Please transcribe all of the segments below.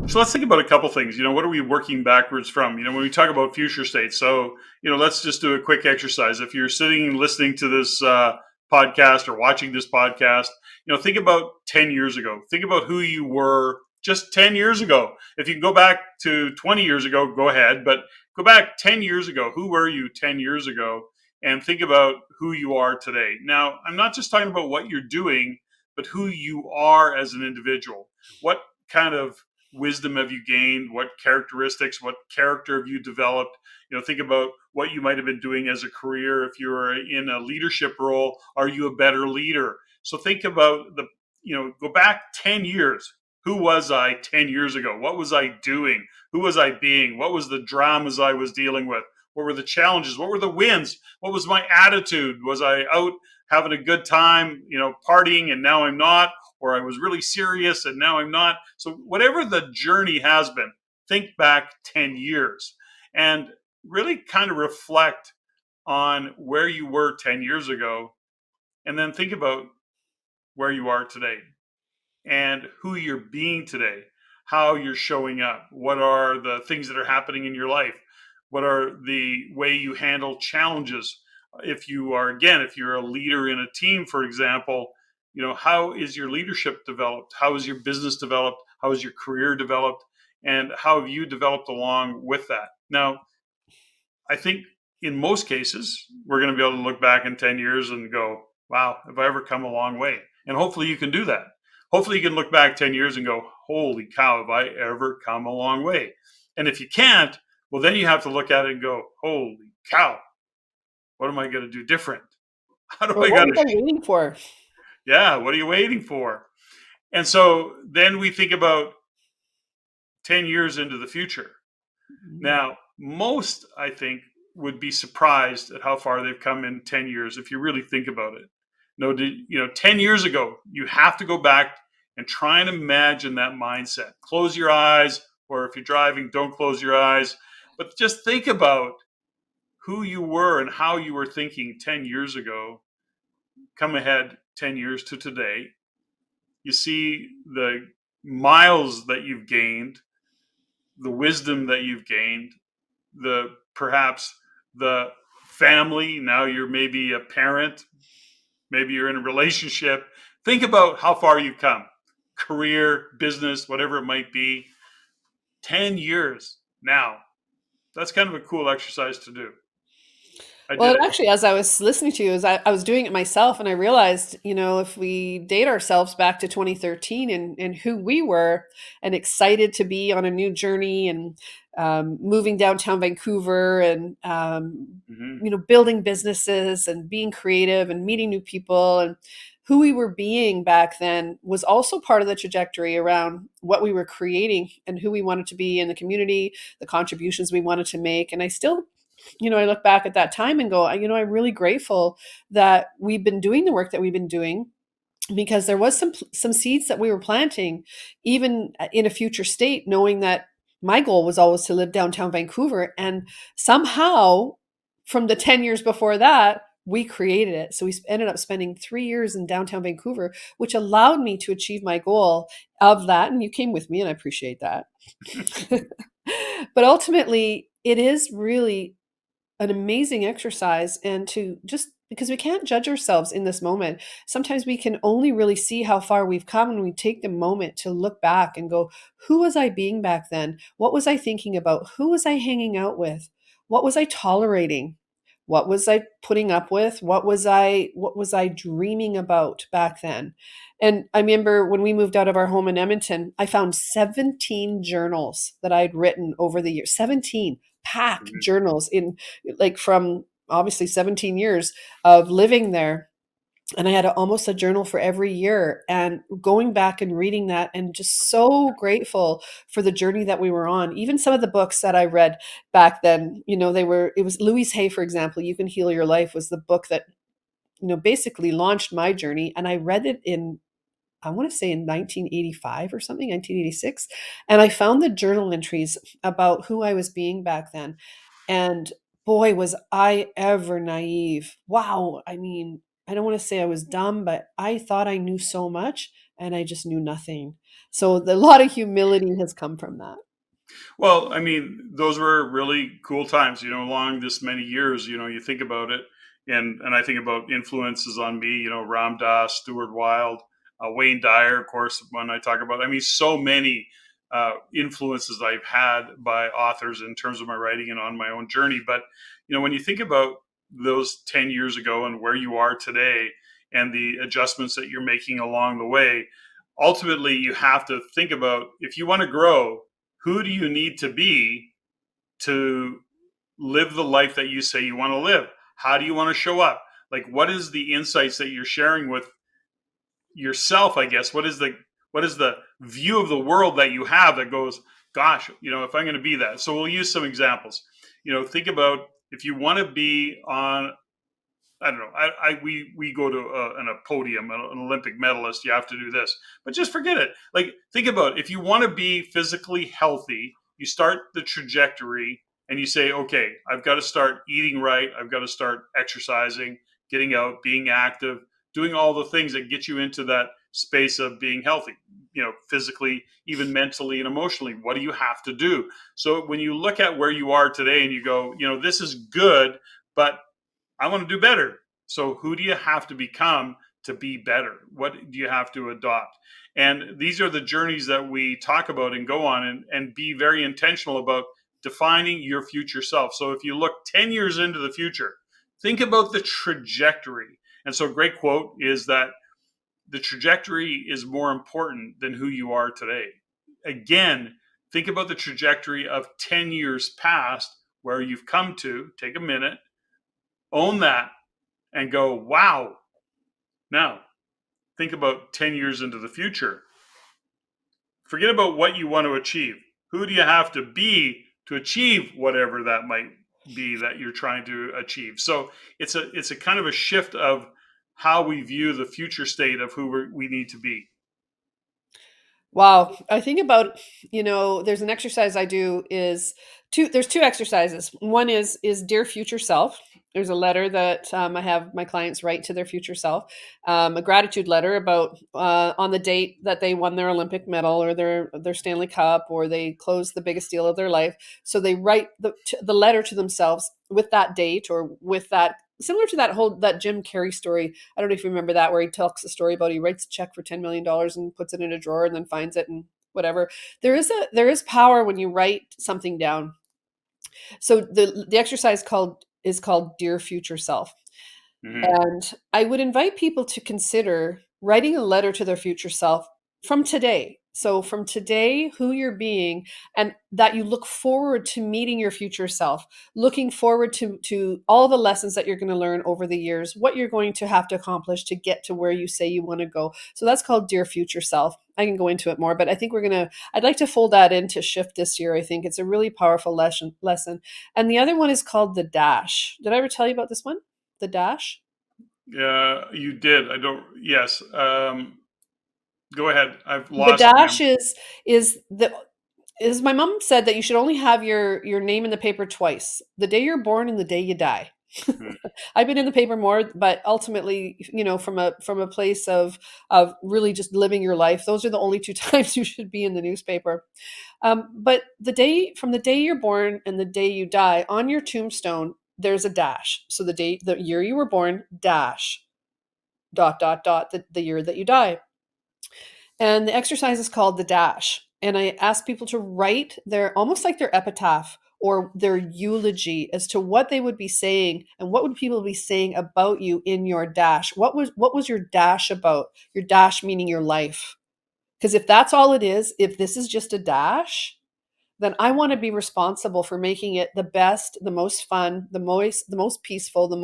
So let's think about a couple things. What are we working backwards from? When we talk about future states. So, let's just do a quick exercise. If you're sitting and listening to this podcast or watching this podcast, think about 10 years ago. Think about who you were just 10 years ago. If you can go back to 20 years ago, go ahead. But go back 10 years ago. Who were you 10 years ago? And think about who you are today. Now, I'm not just talking about what you're doing, but who you are as an individual. What kind of wisdom have you gained? What characteristics, what character have you developed? Think about what you might have been doing as a career. If you're in a leadership role, are you a better leader? So think about go back 10 years. Who was I 10 years ago? What was I doing? Who was I being? What was the dramas I was dealing with? What were the challenges? What were the wins? What was my attitude? Was I out having a good time, partying, and now I'm not? Or I was really serious and now I'm not. So whatever the journey has been, think back 10 years and really kind of reflect on where you were 10 years ago, and then think about where you are today and who you're being today, how you're showing up, what are the things that are happening in your life, what are the way you handle challenges. If you're a leader in a team, for example, how is your leadership developed? How is your business developed? How is your career developed? And how have you developed along with that? Now, I think in most cases, we're going to be able to look back in 10 years and go, wow, have I ever come a long way? And hopefully you can do that. Hopefully you can look back 10 years and go, holy cow, have I ever come a long way? And if you can't, well, then you have to look at it and go, holy cow, what am I going to do different? How do I What got was to I waiting for? Yeah, what are you waiting for? And so then we think about 10 years into the future. Now, most, I think, would be surprised at how far they've come in 10 years if you really think about it. No, 10 years ago, you have to go back and try and imagine that mindset. Close your eyes, or if you're driving, don't close your eyes. But just think about who you were and how you were thinking 10 years ago. Come ahead 10 years to today. You see the miles that you've gained, the wisdom that you've gained, the perhaps the family. Now you're maybe a parent, maybe you're in a relationship. Think about how far you've come, career, business, whatever it might be. 10 years now. That's kind of a cool exercise to do. I Well, did it. actually, as I was listening to you, as I was doing it myself, and I realized, if we date ourselves back to 2013 and who we were, and excited to be on a new journey and moving downtown Vancouver and, Hmm. building businesses and being creative and meeting new people, and who we were being back then was also part of the trajectory around what we were creating and who we wanted to be in the community, the contributions we wanted to make. And I still, I look back at that time and go, I'm really grateful that we've been doing the work that we've been doing, because there was some seeds that we were planting, even in a future state, knowing that my goal was always to live downtown Vancouver. And somehow, from the 10 years before that, we created it. So we ended up spending 3 years in downtown Vancouver, which allowed me to achieve my goal of that. And you came with me, and I appreciate that. But ultimately, it is really an amazing exercise, and to just, because we can't judge ourselves in this moment. Sometimes we can only really see how far we've come when we take the moment to look back and go, who was I being back then? What was I thinking about? Who was I hanging out with? What was I tolerating? What was I putting up with? What was I dreaming about back then? And I remember when we moved out of our home in Edmonton, I found 17 journals that I'd written over the years. 17 pack journals in, like, from obviously 17 years of living there. And I had almost a journal for every year, and going back and reading that, and just so grateful for the journey that we were on. Even some of the books that I read back then, it was Louise Hay, for example, You Can Heal Your Life was the book that, basically launched my journey. And I read it in, I want to say, in 1985 or something, 1986. And I found the journal entries about who I was being back then. And boy, was I ever naive. Wow. I mean, I don't want to say I was dumb, but I thought I knew so much and I just knew nothing. So a lot of humility has come from that. Well, I mean, those were really cool times, along this many years, you think about it. And I think about influences on me, Ram Dass, Stuart Wilde, Wayne Dyer, of course, when I talk about, I mean, so many influences I've had by authors in terms of my writing and on my own journey. But, when you think about those 10 years ago and where you are today and the adjustments that you're making along the way, ultimately you have to think about, if you want to grow, who do you need to be to live the life that you say you want to live? How do you want to show up? Like, what is the insights that you're sharing with yourself? I guess what is the view of the world that you have that goes, gosh, if I'm going to be that. So we'll use some examples. Think about, if you want to be on, I don't know. We go to a podium, an Olympic medalist. You have to do this, but just forget it. Like, think about, if you want to be physically healthy, you start the trajectory and you say, okay, I've got to start eating right. I've got to start exercising, getting out, being active, doing all the things that get you into that space of being healthy. Physically, even mentally and emotionally. What do you have to do? So when you look at where you are today and you go, this is good, but I want to do better. So who do you have to become to be better? What do you have to adopt? And these are the journeys that we talk about and go on, and be very intentional about defining your future self. So if you look 10 years into the future, think about the trajectory. And so a great quote is that the trajectory is more important than who you are today. Again, think about the trajectory of 10 years past, where you've come to. Take a minute, own that, and go, wow. Now, think about 10 years into the future. Forget about what you want to achieve. Who do you have to be to achieve whatever that might be that you're trying to achieve? So it's a kind of a shift of how we view the future state of who we need to be. Wow. I think about, there's an exercise I do is there's two exercises. One is dear future self. There's a letter that I have my clients write to their future self, a gratitude letter about on the date that they won their Olympic medal or their Stanley Cup, or they closed the biggest deal of their life. So they write the letter to themselves with that date, or with that, similar to that Jim Carrey story. I don't know if you remember that, where he tells a story about he writes a check for $10 million and puts it in a drawer and then finds it and whatever. There is power when you write something down. So the exercise is called Dear Future Self. Mm-hmm. And I would invite people to consider writing a letter to their future self from today. So from today, who you're being, and that you look forward to meeting your future self, looking forward to all the lessons that you're going to learn over the years, what you're going to have to accomplish to get to where you say you want to go. So that's called Dear Future Self. I can go into it more, but I think I'd like to fold that into Shift this year. I think it's a really powerful lesson. And the other one is called The Dash. Did I ever tell you about this one? The Dash? Yeah, you did. I don't. Yes. Go ahead. I've The lost dash him. is my mom said that you should only have your name in the paper twice: the day you're born and the day you die. Hmm. I've been in the paper more, but ultimately, from a place of really just living your life, those are the only two times you should be in the newspaper. But the day you're born and the day you die, on your tombstone, there's a dash. So the year you were born, dash, dot dot dot, the year that you die. And the exercise is called the dash. And I ask people to write almost like their epitaph or their eulogy as to what they would be saying, and what would people be saying about you in your dash. What was your dash about? Your dash meaning your life. Because if that's all it is, if this is just a dash, then I want to be responsible for making it the best, the most fun, the most peaceful, the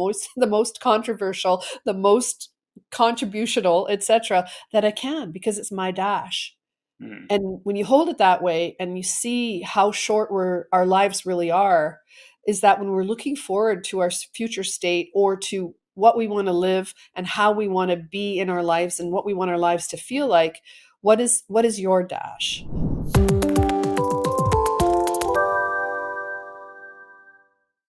most controversial, the most contributional, etc., that I can, because it's my dash. Hmm. And when you hold it that way and you see how short our lives really are, is that when we're looking forward to our future state, or to what we want to live and how we want to be in our lives and what we want our lives to feel like, what is your dash?